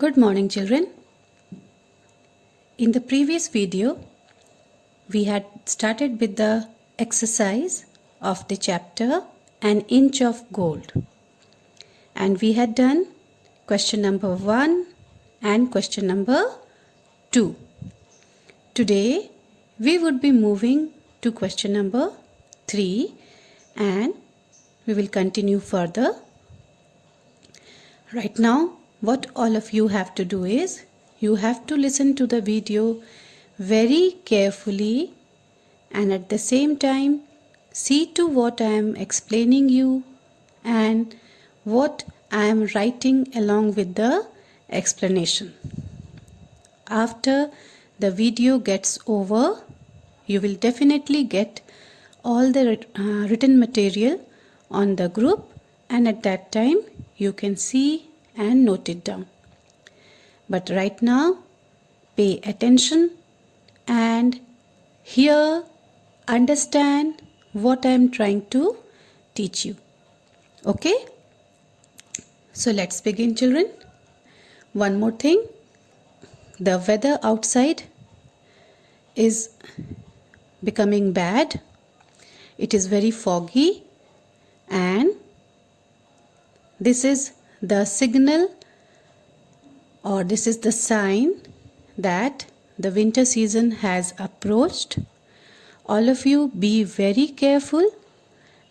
Good morning, children. In the previous video, we had started with the exercise of the chapter An Inch of Gold. And we had done question number 1 and question number 2. Today, we would be moving to question number 3 and we will continue further. Right now, what all of you have to do is, you have to listen to the video very carefully and at the same time see to what I am explaining you and what I am writing along with the explanation. After the video gets over, you will definitely get all the written material on the group, and at that time you can see and note it down. But right now, pay attention and hear, understand what I am trying to teach you. Okay? So let's begin, children. One more thing. The weather outside is becoming bad. It is very foggy, and this is the signal, or this is the sign that the winter season has approached. All of you be very careful.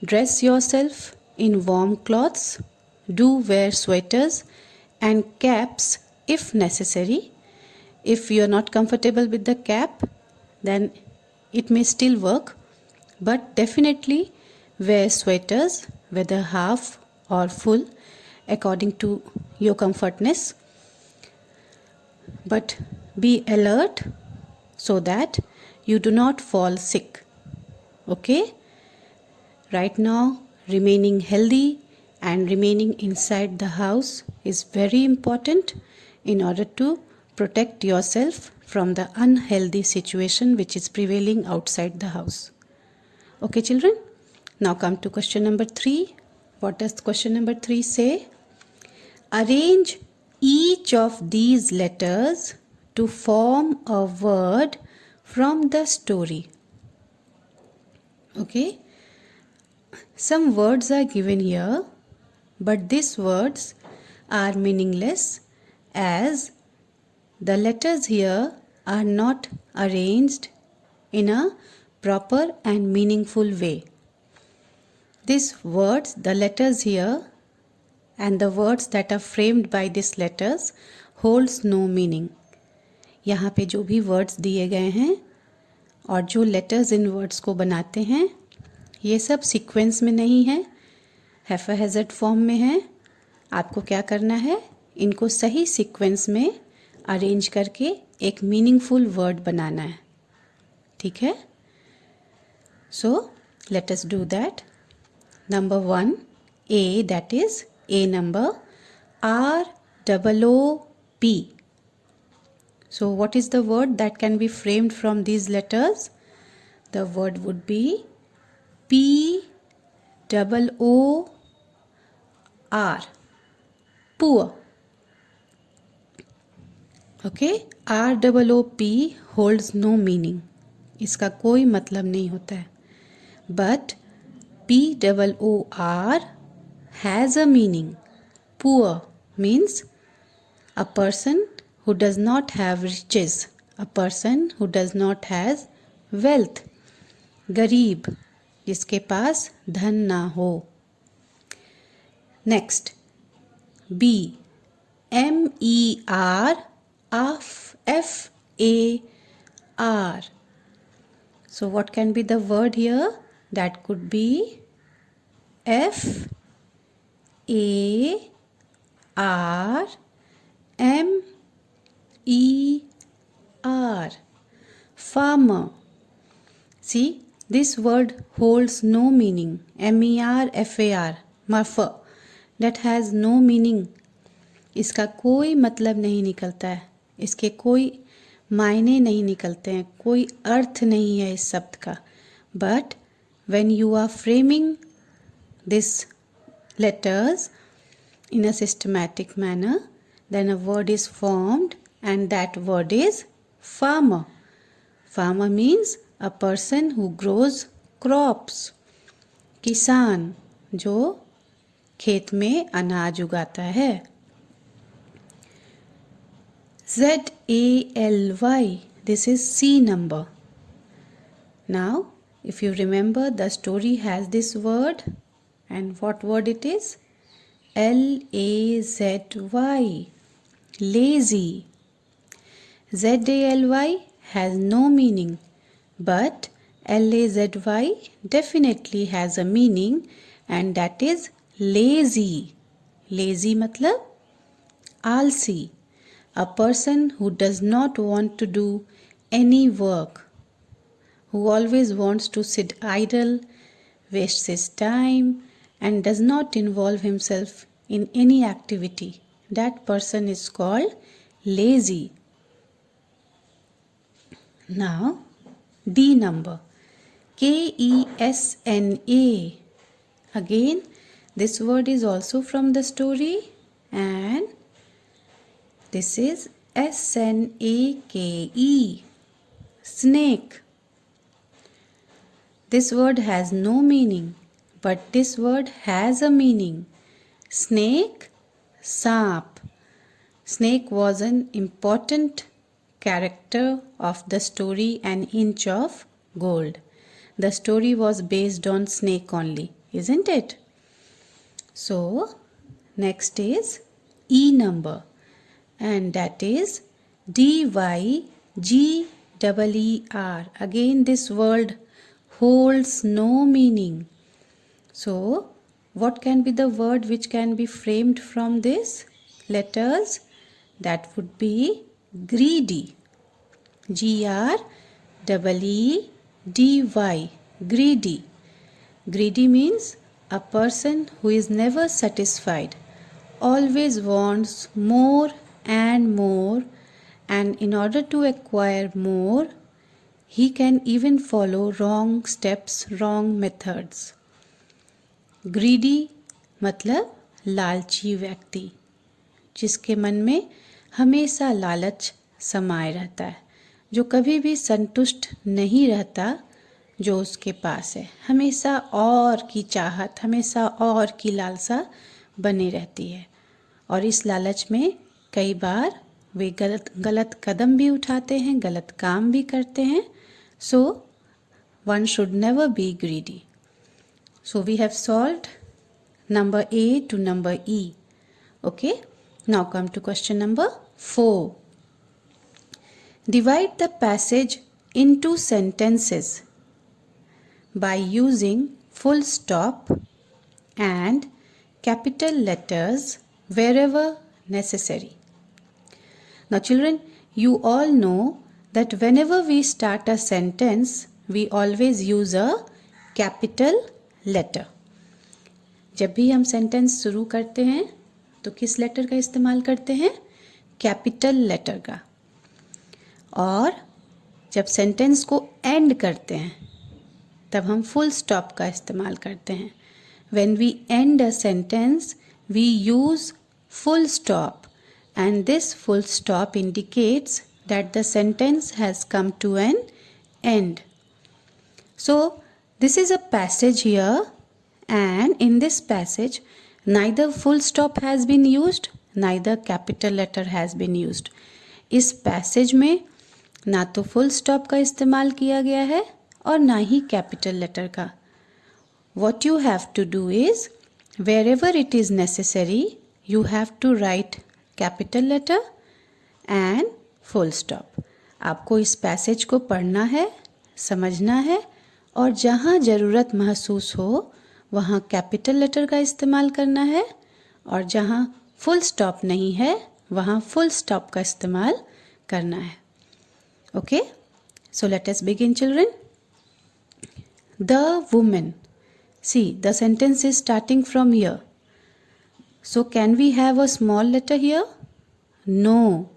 Dress yourself in warm clothes. Do wear sweaters and caps if necessary. If you are not comfortable with the cap, then it may still work, but definitely wear sweaters, whether half or full, according to your comfortness. But be alert so that you do not fall sick. Okay? Right now, remaining healthy and remaining inside the house is very important in order to protect yourself from the unhealthy situation which is prevailing outside the house. Okay, children? Now come to question number 3. What does question number 3 say? Arrange each of these letters to form a word from the story. Okay? Some words are given here, but these words are meaningless as the letters here are not arranged in a proper and meaningful way. These words, the letters here, and the words that are framed by these letters holds no meaning. यहाँ पे जो भी words दिए गए हैं और जो letters इन words को बनाते हैं, ये सब sequence में नहीं है, haphazard form में है. आपको क्या करना है? इनको सही sequence में arrange करके एक meaningful word बनाना है. ठीक है? So, let us do that. Number 1, A, that is A number, R-O-O-P. So what is the word that can be framed from these letters? The word would be P-O-O-R. Poor. Okay? R-O-O-P holds no meaning. इसका कोई मतलब नहीं होता है. But P-O-O-R has a meaning. Poor means a person who does not have riches, a person who does not have wealth. गरीब, जिसके पास धन ना हो. Next, B, M-E-R-F-A-R. So what can be the word here? That could be F-A-R-M-E-R. Farmer. See, this word holds no meaning. M-E-R-F-A-R. Murpher. That has no meaning. इसका कोई मतलब नहीं निकलता है. इसके कोई मायने नहीं निकलते हैं. कोई अर्थ नहीं है इस शब्द का. But when you are framing these letters in a systematic manner, then a word is formed and that word is farmer. Farmer means a person who grows crops. किसान जो खेत में अनाज उगाता है. ZALY, this is C number. Now, if you remember, the story has this word, and what word it is? LAZY, lazy. ZALY has no meaning, but LAZY definitely has a meaning, and that is lazy. Lazy मतलब आलसी. A person who does not want to do any work, who always wants to sit idle, wastes his time, and does not involve himself in any activity. That person is called lazy. Now, D number, KESNA. Again, this word is also from the story, and this is SNAKE, snake. This word has no meaning, but this word has a meaning. Snake, सांप. Snake was an important character of the story An Inch of Gold. The story was based on snake only, isn't it? So, next is E number, and that is DYGEER. Again, this word holds no meaning. So, what can be the word which can be framed from this letters? That would be greedy. GREEDY. Greedy. Greedy means a person who is never satisfied, always wants more and more, and in order to acquire more, he can even follow wrong steps, wrong methods. Greedy मतलब लालची व्यक्ति, जिसके मन में हमेशा लालच समाये रहता है, जो कभी भी संतुष्ट नहीं रहता जो उसके पास है. हमेशा और की चाहत, हमेशा और की लालसा बनी रहती है, और इस लालच में कई बार वे गलत कदम भी उठाते हैं, गलत काम भी करते हैं. So, one should never be greedy. So, we have solved number A to number E. Okay, now come to question number 4. Divide the passage into sentences by using full stop and capital letters wherever necessary. Now children, you all know that whenever we start a sentence, we always use a capital letter. जब भी हम sentence शुरू करते हैं तो किस letter का इस्तेमाल करते हैं? कैपिटल लेटर का. और जब सेंटेंस को एंड करते हैं तब हम फुल स्टॉप का इस्तेमाल करते हैं. When we end a sentence, we use full stop, and this full stop indicates that the sentence has come to an end. So, this is a passage here, and in this passage, neither full stop has been used, neither capital letter has been used. इस passage में ना तो full stop का इस्तेमाल किया गया है और ना ही कैपिटल लेटर का. What you have to do is, wherever it is necessary, you have to write capital letter and full stop. आपको इस पैसेज को पढ़ना है, समझना है, और जहाँ ज़रूरत महसूस हो वहाँ कैपिटल लेटर का इस्तेमाल करना है, और जहाँ फुल स्टॉप नहीं है वहाँ फुल स्टॉप का इस्तेमाल करना है. Okay, so let us begin, children. The woman. See, the sentence is starting from here. So, can we have a small letter here? No.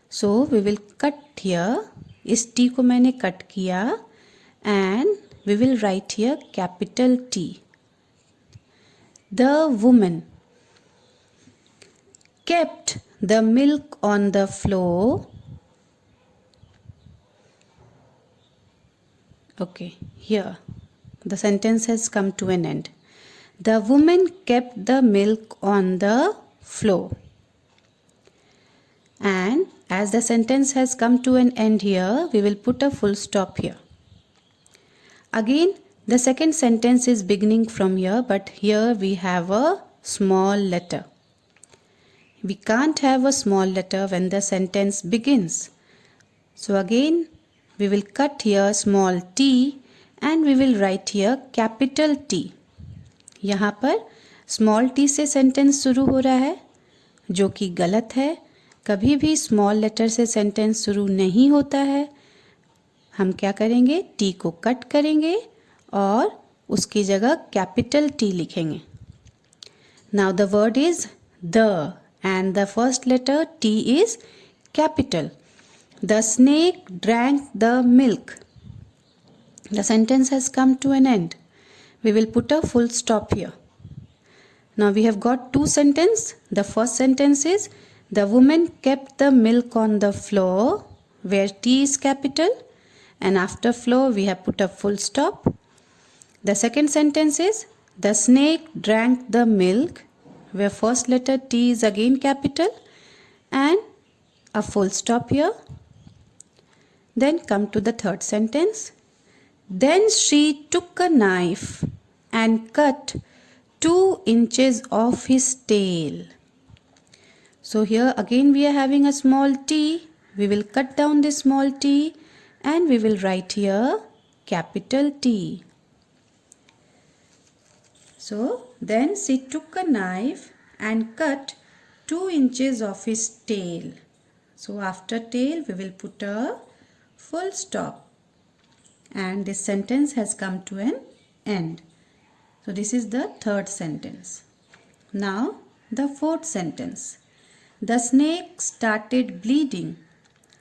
So, we will cut here. इस T को मैंने cut किया, and we will write here capital T. The woman kept the milk on the floor. Okay, here the sentence has come to an end. The woman kept the milk on the floor. And as the sentence has come to an end here, we will put a full stop here. Again, the second sentence is beginning from here, but here we have a small letter. We can't have a small letter when the sentence begins. So again, we will cut here small t and we will write here capital T. यहाँ पर small t से sentence शुरू हो रहा है, जो कि गलत है. कभी भी small letter से sentence शुरू नहीं होता है. हम क्या करेंगे? t को कट करेंगे और उसकी जगह capital T लिखेंगे. Now the word is the and the first letter T is capital. The snake drank the milk. The sentence has come to an end. We will put a full stop here. Now we have got two sentences. The first sentence is the woman kept the milk on the floor where T is capital, and after floor we have put a full stop. The second sentence is the snake drank the milk where first letter T is again capital and a full stop here. Then come to the third sentence. Then she took a knife and cut 2 inches off his tail. So here again we are having a small t. We will cut down this small t and we will write here capital T. So then she took a knife and cut 2 inches off his tail. So after tail we will put a full stop. And this sentence has come to an end. So this is the third sentence. Now the fourth sentence. The snake started bleeding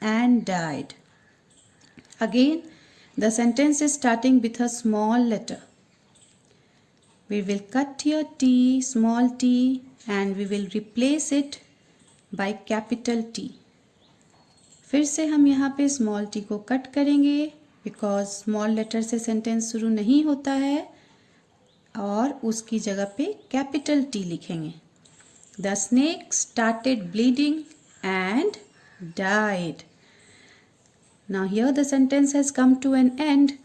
and died. Again, the sentence is starting with a small letter. We will cut here T, small t, and we will replace it by capital T. फिर से हम यहाँ पे small t को cut करेंगे because small letter से sentence शुरू नहीं होता है और उसकी जगह पे capital T लिखेंगे. The snake started bleeding and died. Now here the sentence has come to an end,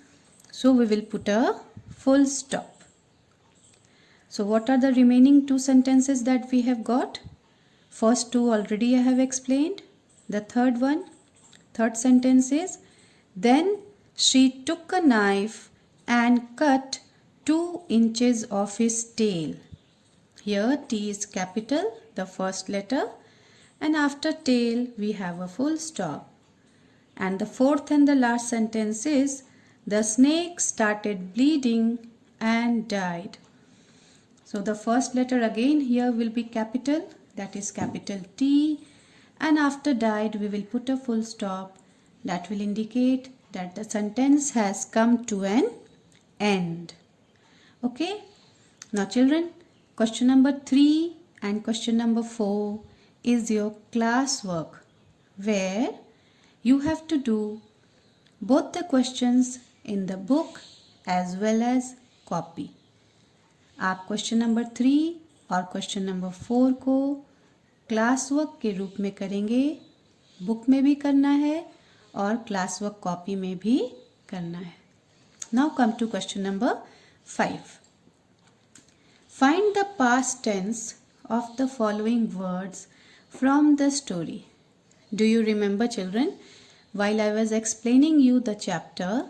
so we will put a full stop. So what are the remaining two sentences that we have got? First two already I have explained. The third sentence is, then she took a knife and cut 2 inches of his tail. Here T is capital, the first letter, and after tail we have a full stop. And the fourth and the last sentence is, the snake started bleeding and died. So the first letter again here will be capital, that is capital T, and after died we will put a full stop. That will indicate that the sentence has come to an end. Okay. Now children, question number 3 and question number 4 is your class work, where you have to do both the questions in the book as well as copy. आप question number 3 और question number 4 को class work के रूप में करेंगे. Book में भी करना है और क्लास वर्क कॉपी में भी करना है. Now come to question number 5. Find the past tense of the following words from the story. Do you remember, children? While I was explaining you the chapter,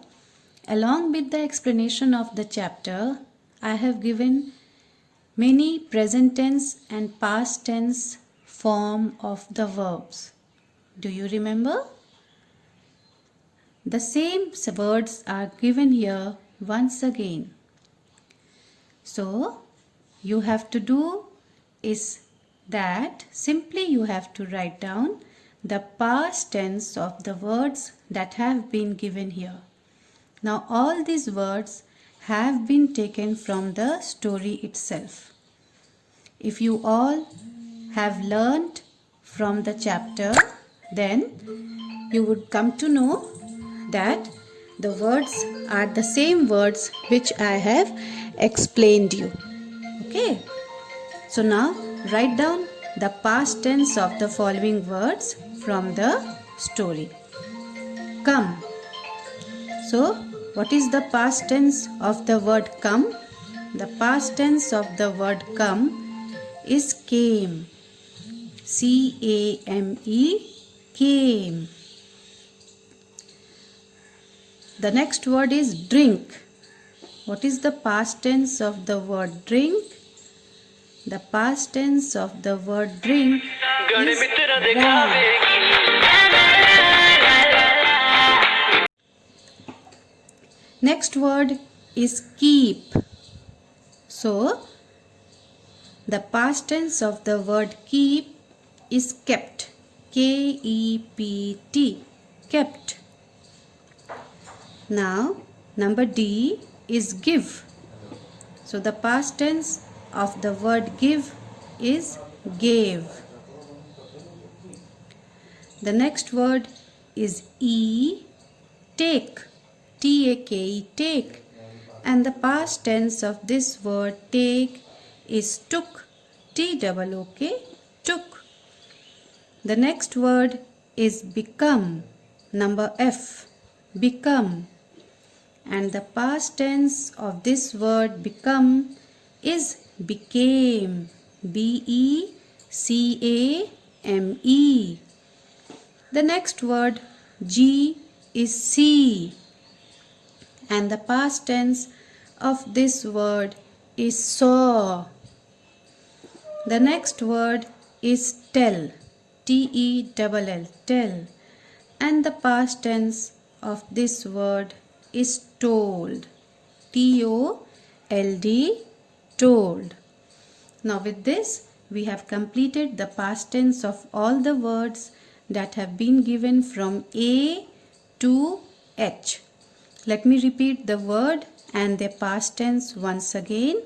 along with the explanation of the chapter, I have given many present tense and past tense form of the verbs. Do you remember? The same words are given here once again. So, you have to do is that simply you have to write down the past tense of the words that have been given here. Now all these words have been taken from the story itself. If you all have learnt from the chapter, then you would come to know that the words are the same words which I have explained you. Okay. So now write down the past tense of the following words from the story. Come. So what is the past tense of the word come? The past tense of the word come is came. C-A-M-E, came. The next word is drink. What is the past tense of the word drink? The past tense of the word drink is drank. Next word is keep. So, the past tense of the word keep is kept. K-E-P-T, kept. Now, number D is give. So, the past tense of the word give is gave. The next word is E, take. T-A-K-E, take. And the past tense of this word take is took. T-O-O-K, took. The next word is become. Number F, become. And the past tense of this word become is became. B-E-C-A-M-E. The next word G is see. And the past tense of this word is saw. The next word is tell. T-E-L-L, tell. And the past tense of this word is told. T-O-L-D, told. Now with this, we have completed the past tense of all the words that have been given from A to H. Let me repeat the word and their past tense once again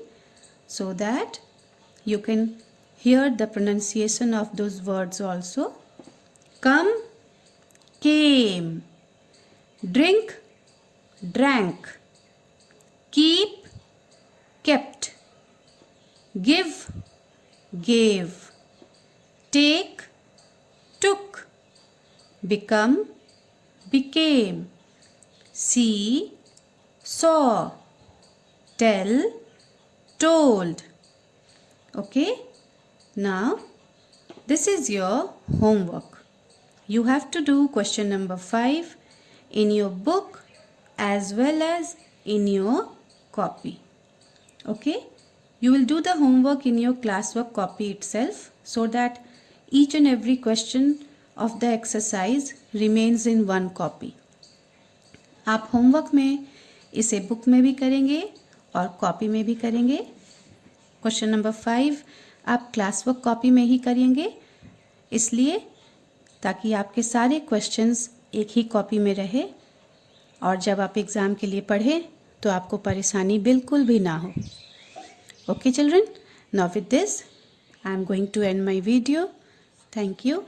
so that you can hear the pronunciation of those words also. Come, came. Drink, drank. Keep, kept. Give, gave. Take, took. Become, became. See, saw. Tell, told. Okay? Now, this is your homework. You have to do question number 5 in your book as well as in your copy. Okay? You will do the homework in your classwork copy itself so that each and every question of the exercise remains in one copy. आप homework में इसे book में भी करेंगे और copy में भी करेंगे. क्वेश्चन नंबर 5 आप क्लासवर्क कॉपी में ही करेंगे इसलिए ताकि आपके सारे क्वेश्चंस एक ही कॉपी में रहे और जब आप एग्ज़ाम के लिए पढ़ें तो आपको परेशानी बिल्कुल भी ना हो. Okay children, now with this I am going to end my video. Thank you.